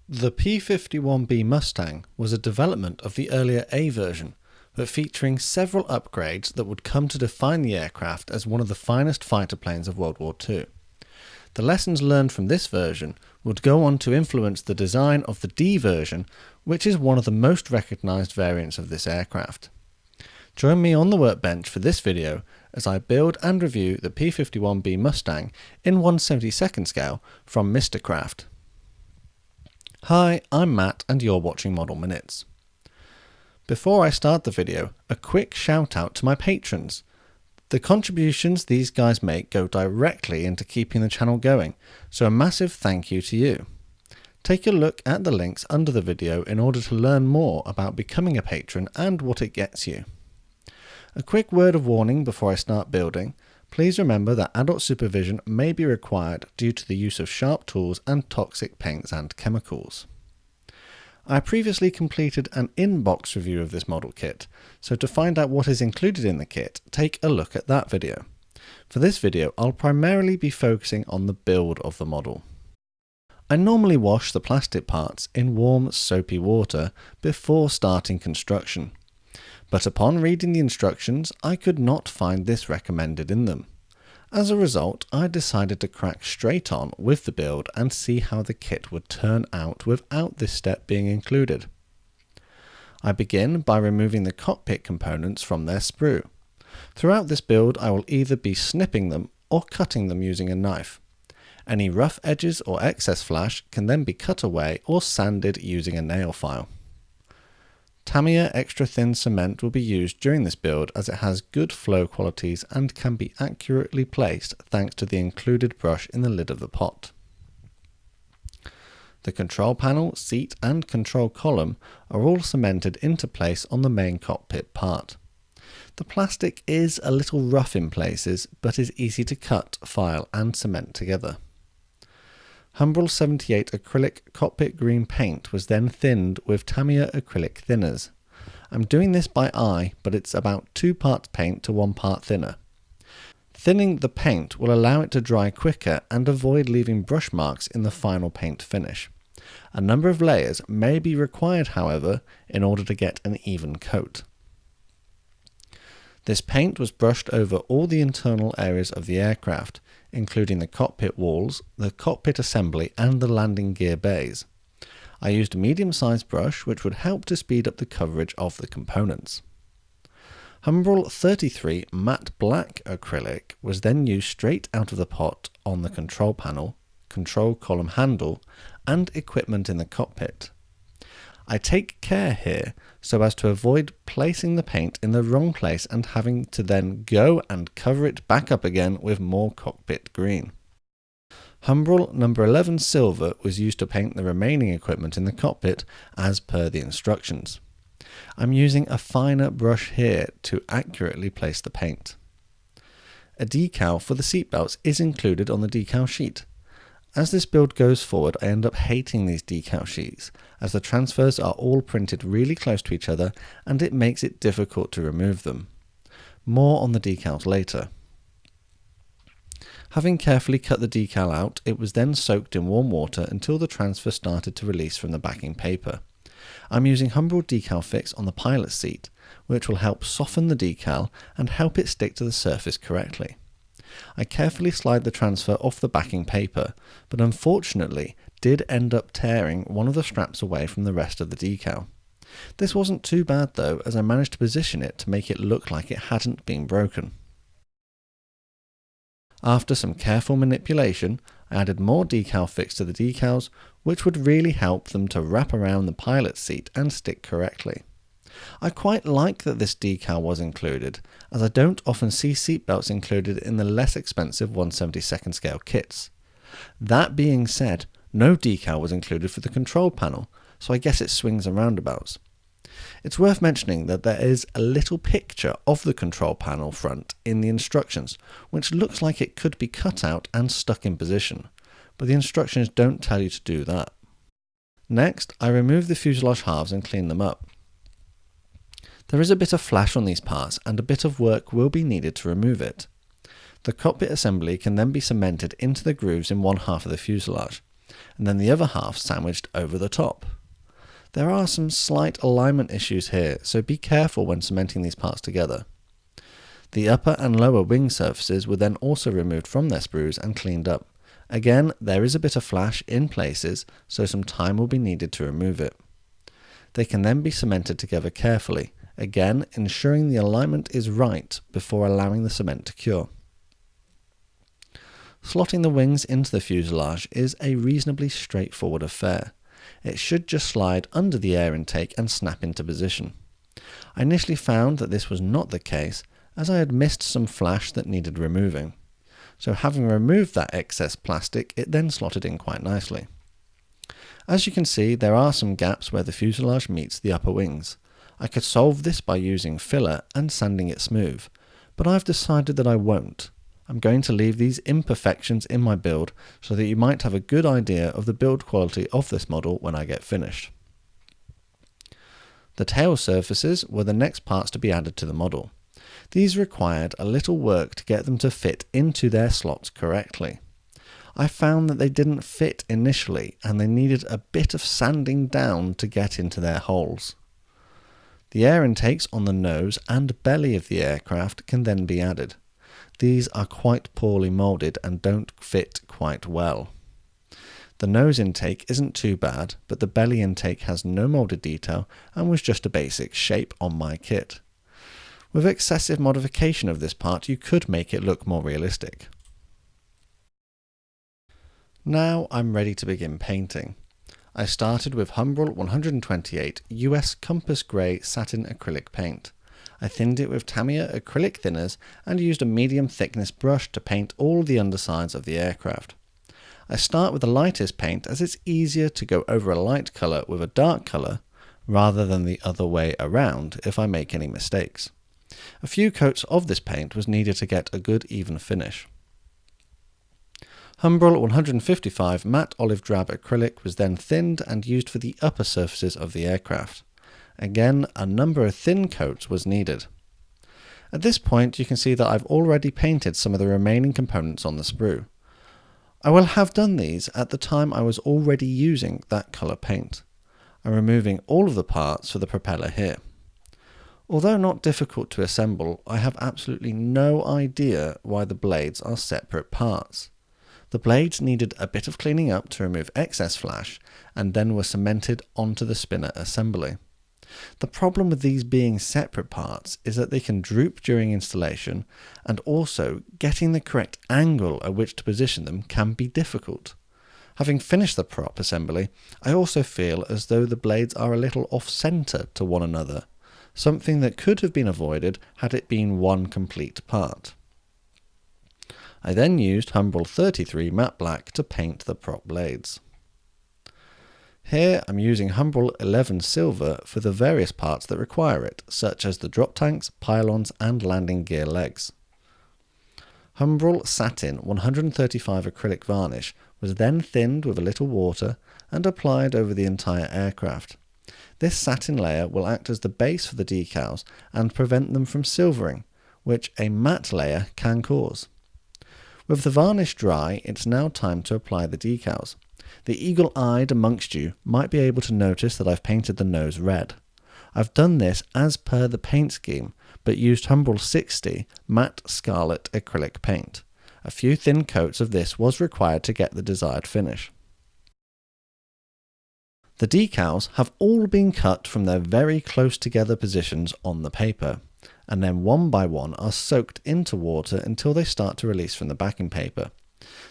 The P-51B Mustang was a development of the earlier A version, but featuring several upgrades that would come to define the aircraft as one of the finest fighter planes of World War II. The lessons learned from this version would go on to influence the design of the D version, which is one of the most recognised variants of this aircraft. Join me on the workbench for this video as I build and review the P-51B Mustang in 1/72nd scale from Mistercraft. Hi, I'm Matt and you're watching Model Minutes. Before I start the video, a quick shout out to my patrons. The contributions these guys make go directly into keeping the channel going, so a massive thank you to you. Take a look at the links under the video in order to learn more about becoming a patron and what it gets you. A quick word of warning before I start building. Please remember that adult supervision may be required due to the use of sharp tools and toxic paints and chemicals. I previously completed an in-box review of this model kit, so to find out what is included in the kit, take a look at that video. For this video, I'll primarily be focusing on the build of the model. I normally wash the plastic parts in warm, soapy water before starting construction. But upon reading the instructions, I could not find this recommended in them. As a result, I decided to crack straight on with the build and see how the kit would turn out without this step being included. I begin by removing the cockpit components from their sprue. Throughout this build, I will either be snipping them or cutting them using a knife. Any rough edges or excess flash can then be cut away or sanded using a nail file. Tamiya extra thin cement will be used during this build as it has good flow qualities and can be accurately placed thanks to the included brush in the lid of the pot. The control panel, seat and control column are all cemented into place on the main cockpit part. The plastic is a little rough in places but is easy to cut, file and cement together. Humbrol 78 acrylic cockpit green paint was then thinned with Tamiya acrylic thinners. I'm doing this by eye, but it's about 2 parts paint to 1 part thinner. Thinning the paint will allow it to dry quicker and avoid leaving brush marks in the final paint finish. A number of layers may be required, however, in order to get an even coat. This paint was brushed over all the internal areas of the aircraft, including the cockpit walls, the cockpit assembly and the landing gear bays. I used a medium-sized brush which would help to speed up the coverage of the components. Humbrol 33 matte black acrylic was then used straight out of the pot on the control panel, control column handle and equipment in the cockpit. I take care here so as to avoid placing the paint in the wrong place and having to then go and cover it back up again with more cockpit green. Humbrol number 11 silver was used to paint the remaining equipment in the cockpit as per the instructions. I'm using a finer brush here to accurately place the paint. A decal for the seatbelts is included on the decal sheet. As this build goes forward, I end up hating these decal sheets, as the transfers are all printed really close to each other and it makes it difficult to remove them. More on the decals later. Having carefully cut the decal out, it was then soaked in warm water until the transfer started to release from the backing paper. I'm using Humbrol decal fix on the pilot's seat, which will help soften the decal and help it stick to the surface correctly. I carefully slide the transfer off the backing paper, but unfortunately did end up tearing one of the straps away from the rest of the decal. This wasn't too bad though, as I managed to position it to make it look like it hadn't been broken. After some careful manipulation, I added more decal fix to the decals, which would really help them to wrap around the pilot's seat and stick correctly. I quite like that this decal was included, as I don't often see seatbelts included in the less expensive 1/72nd scale kits. That being said, no decal was included for the control panel, so I guess it swings and roundabouts. It's worth mentioning that there is a little picture of the control panel front in the instructions, which looks like it could be cut out and stuck in position, but the instructions don't tell you to do that. Next, I remove the fuselage halves and clean them up. There is a bit of flash on these parts and a bit of work will be needed to remove it. The cockpit assembly can then be cemented into the grooves in one half of the fuselage. and then the other half sandwiched over the top. There are some slight alignment issues here, so be careful when cementing these parts together. The upper and lower wing surfaces were then also removed from their sprues and cleaned up. Again, there is a bit of flash in places, so some time will be needed to remove it. They can then be cemented together carefully, again ensuring the alignment is right before allowing the cement to cure. Slotting the wings into the fuselage is a reasonably straightforward affair. It should just slide under the air intake and snap into position. I initially found that this was not the case, as I had missed some flash that needed removing. So having removed that excess plastic, it then slotted in quite nicely. As you can see, there are some gaps where the fuselage meets the upper wings. I could solve this by using filler and sanding it smooth, but I've decided that I won't. I'm going to leave these imperfections in my build so that you might have a good idea of the build quality of this model when I get finished. The tail surfaces were the next parts to be added to the model. These required a little work to get them to fit into their slots correctly. I found that they didn't fit initially and they needed a bit of sanding down to get into their holes. The air intakes on the nose and belly of the aircraft can then be added. These are quite poorly moulded and don't fit quite well. The nose intake isn't too bad, but the belly intake has no moulded detail and was just a basic shape on my kit. With excessive modification of this part, you could make it look more realistic. Now I'm ready to begin painting. I started with Humbrol 128 US Compass Grey Satin Acrylic Paint. I thinned it with Tamiya acrylic thinners and used a medium thickness brush to paint all the undersides of the aircraft. I start with the lightest paint as it's easier to go over a light colour with a dark colour rather than the other way around if I make any mistakes. A few coats of this paint was needed to get a good even finish. Humbrol 155 matte olive drab acrylic was then thinned and used for the upper surfaces of the aircraft. Again, a number of thin coats was needed. At this point you can see that I've already painted some of the remaining components on the sprue. I will have done these at the time I was already using that colour paint. I'm removing all of the parts for the propeller here. Although not difficult to assemble, I have absolutely no idea why the blades are separate parts. The blades needed a bit of cleaning up to remove excess flash and then were cemented onto the spinner assembly. The problem with these being separate parts is that they can droop during installation, and also getting the correct angle at which to position them can be difficult. Having finished the prop assembly, I also feel as though the blades are a little off-centre to one another, something that could have been avoided had it been one complete part. I then used Humbrol 33 matte black to paint the prop blades. Here I'm using Humbrol 11 silver for the various parts that require it, such as the drop tanks, pylons and landing gear legs. Humbrol satin 135 acrylic varnish was then thinned with a little water and applied over the entire aircraft. This satin layer will act as the base for the decals and prevent them from silvering, which a matte layer can cause. With the varnish dry, it's now time to apply the decals. The eagle-eyed amongst you might be able to notice that I've painted the nose red. I've done this as per the paint scheme, but used Humbrol 60 matte scarlet acrylic paint. A few thin coats of this was required to get the desired finish. The decals have all been cut from their very close together positions on the paper, and then one by one are soaked into water until they start to release from the backing paper.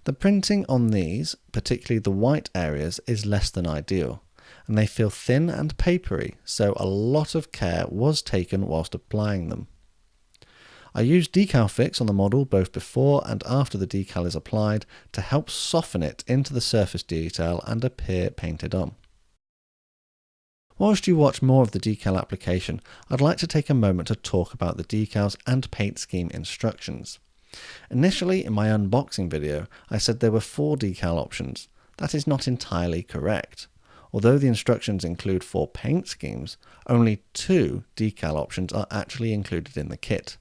The printing on these, particularly the white areas, is less than ideal, and they feel thin and papery, so a lot of care was taken whilst applying them. I used Decal Fix on the model both before and after the decal is applied to help soften it into the surface detail and appear painted on. Whilst you watch more of the decal application, I'd like to take a moment to talk about the decals and paint scheme instructions. Initially, in my unboxing video, I said there were 4 decal options. That is not entirely correct. Although the instructions include 4 paint schemes, only 2 decal options are actually included in the kit.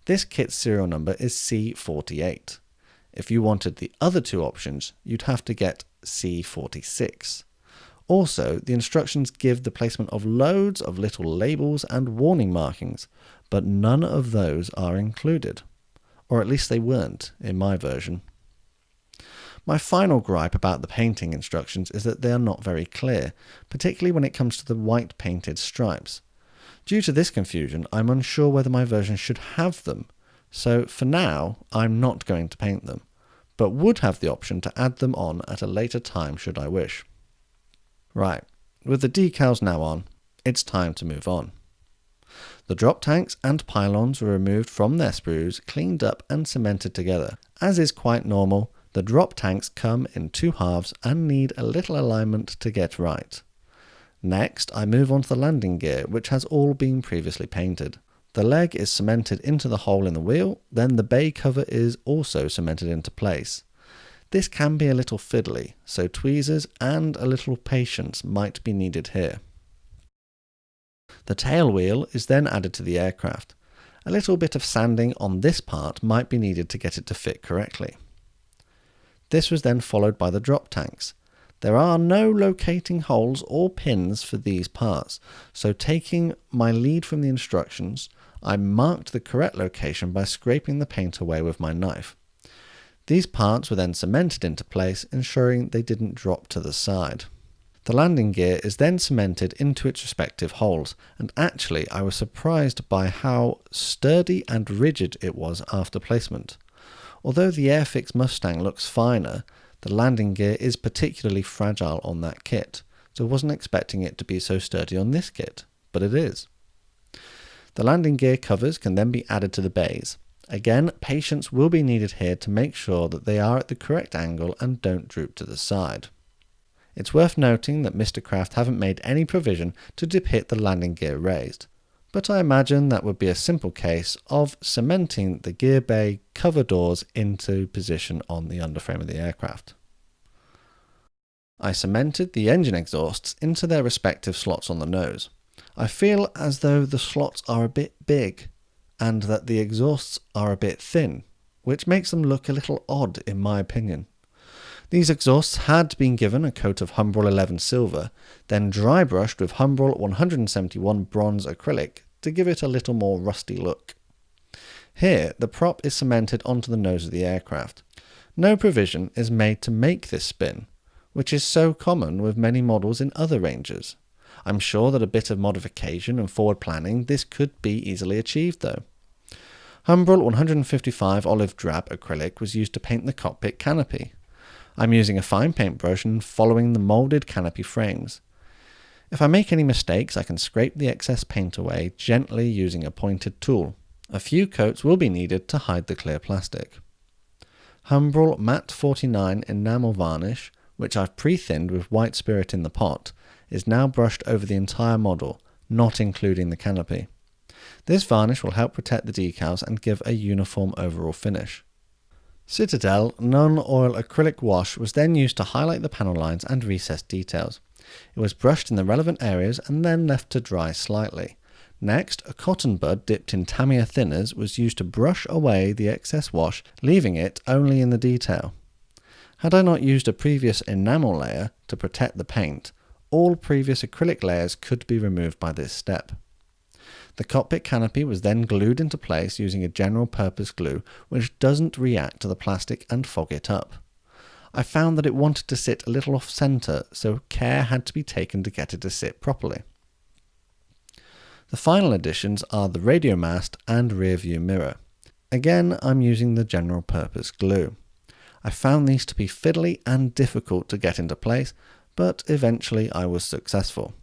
This kit's serial number is C48. If you wanted the other 2 options, you'd have to get C46. Also, the instructions give the placement of loads of little labels and warning markings, but none of those are included. Or at least they weren't in my version. My final gripe about the painting instructions is that they are not very clear, particularly when it comes to the white painted stripes. Due to this confusion, I'm unsure whether my version should have them, so for now I'm not going to paint them, but would have the option to add them on at a later time should I wish. Right, with the decals now on, it's time to move on. The drop tanks and pylons were removed from their sprues, cleaned up and cemented together. As is quite normal, the drop tanks come in two halves and need a little alignment to get right. Next, I move on to the landing gear, which has all been previously painted. The leg is cemented into the hole in the wheel, then the bay cover is also cemented into place. This can be a little fiddly, so tweezers and a little patience might be needed here. The tail wheel is then added to the aircraft. A little bit of sanding on this part might be needed to get it to fit correctly. This was then followed by the drop tanks. There are no locating holes or pins for these parts, so taking my lead from the instructions, I marked the correct location by scraping the paint away with my knife. These parts were then cemented into place, ensuring they didn't drop to the side. The landing gear is then cemented into its respective holes, and actually I was surprised by how sturdy and rigid it was after placement. Although the Airfix Mustang looks finer, the landing gear is particularly fragile on that kit, so I wasn't expecting it to be so sturdy on this kit, but it is. The landing gear covers can then be added to the bays. Again, patience will be needed here to make sure that they are at the correct angle and don't droop to the side. It's worth noting that Mistercraft haven't made any provision to depict the landing gear raised, but I imagine that would be a simple case of cementing the gear bay cover doors into position on the underframe of the aircraft. I cemented the engine exhausts into their respective slots on the nose. I feel as though the slots are a bit big and that the exhausts are a bit thin, which makes them look a little odd in my opinion. These exhausts had been given a coat of Humbrol 11 silver, then dry brushed with Humbrol 171 bronze acrylic to give it a little more rusty look. Here, the prop is cemented onto the nose of the aircraft. No provision is made to make this spin, which is so common with many models in other ranges. I'm sure that a bit of modification and forward planning this could be easily achieved though. Humbrol 155 olive drab acrylic was used to paint the cockpit canopy. I'm using a fine paintbrush and following the moulded canopy frames. If I make any mistakes, I can scrape the excess paint away gently using a pointed tool. A few coats will be needed to hide the clear plastic. Humbrol Matte 49 enamel varnish, which I've pre-thinned with white spirit in the pot, is now brushed over the entire model, not including the canopy. This varnish will help protect the decals and give a uniform overall finish. Citadel non-oil acrylic wash was then used to highlight the panel lines and recessed details. It was brushed in the relevant areas and then left to dry slightly. Next, a cotton bud dipped in Tamiya thinners was used to brush away the excess wash, leaving it only in the detail. Had I not used a previous enamel layer to protect the paint, all previous acrylic layers could be removed by this step. The cockpit canopy was then glued into place using a general purpose glue which doesn't react to the plastic and fog it up. I found that it wanted to sit a little off centre, so care had to be taken to get it to sit properly. The final additions are the radio mast and rear view mirror. Again, I'm using the general purpose glue. I found these to be fiddly and difficult to get into place, but eventually I was successful.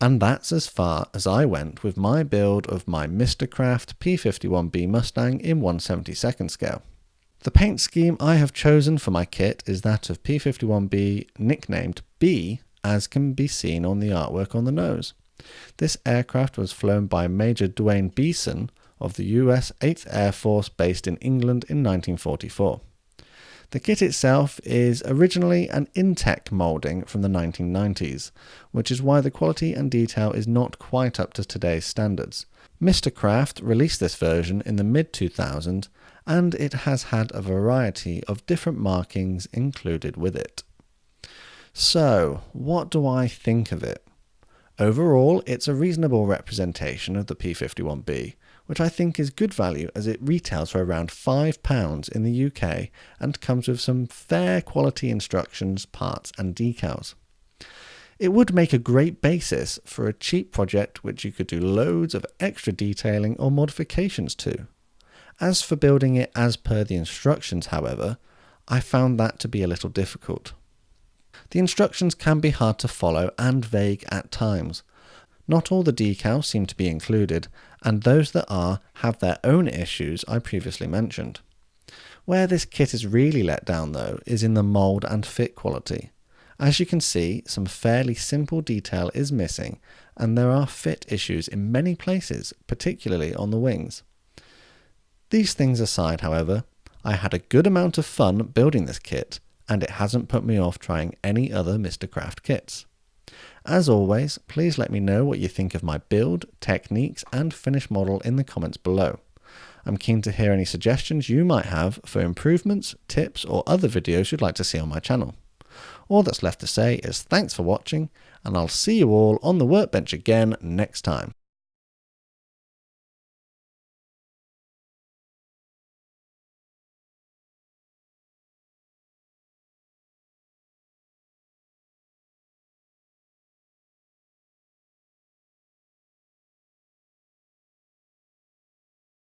And that's as far as I went with my build of my Mistercraft P-51B Mustang in 1/72 scale. The paint scheme I have chosen for my kit is that of P-51B nicknamed B, as can be seen on the artwork on the nose. This aircraft was flown by Major Dwayne Beeson of the US 8th Air Force based in England in 1944. The kit itself is originally an Intec moulding from the 1990s, which is why the quality and detail is not quite up to today's standards. Mistercraft released this version in the mid-2000s, and it has had a variety of different markings included with it. So, what do I think of it? Overall, it's a reasonable representation of the P-51B, which I think is good value as it retails for around £5 in the UK and comes with some fair quality instructions, parts and decals. It would make a great basis for a cheap project which you could do loads of extra detailing or modifications to. As for building it as per the instructions, however, I found that to be a little difficult. The instructions can be hard to follow and vague at times. Not all the decals seem to be included, and those that are have their own issues I previously mentioned. Where this kit is really let down though is in the mould and fit quality. As you can see, some fairly simple detail is missing, and there are fit issues in many places, particularly on the wings. These things aside, however, I had a good amount of fun building this kit, and it hasn't put me off trying any other Mistercraft kits. As always, please let me know what you think of my build, techniques and finished model in the comments below. I'm keen to hear any suggestions you might have for improvements, tips or other videos you'd like to see on my channel. All that's left to say is thanks for watching, and I'll see you all on the workbench again next time.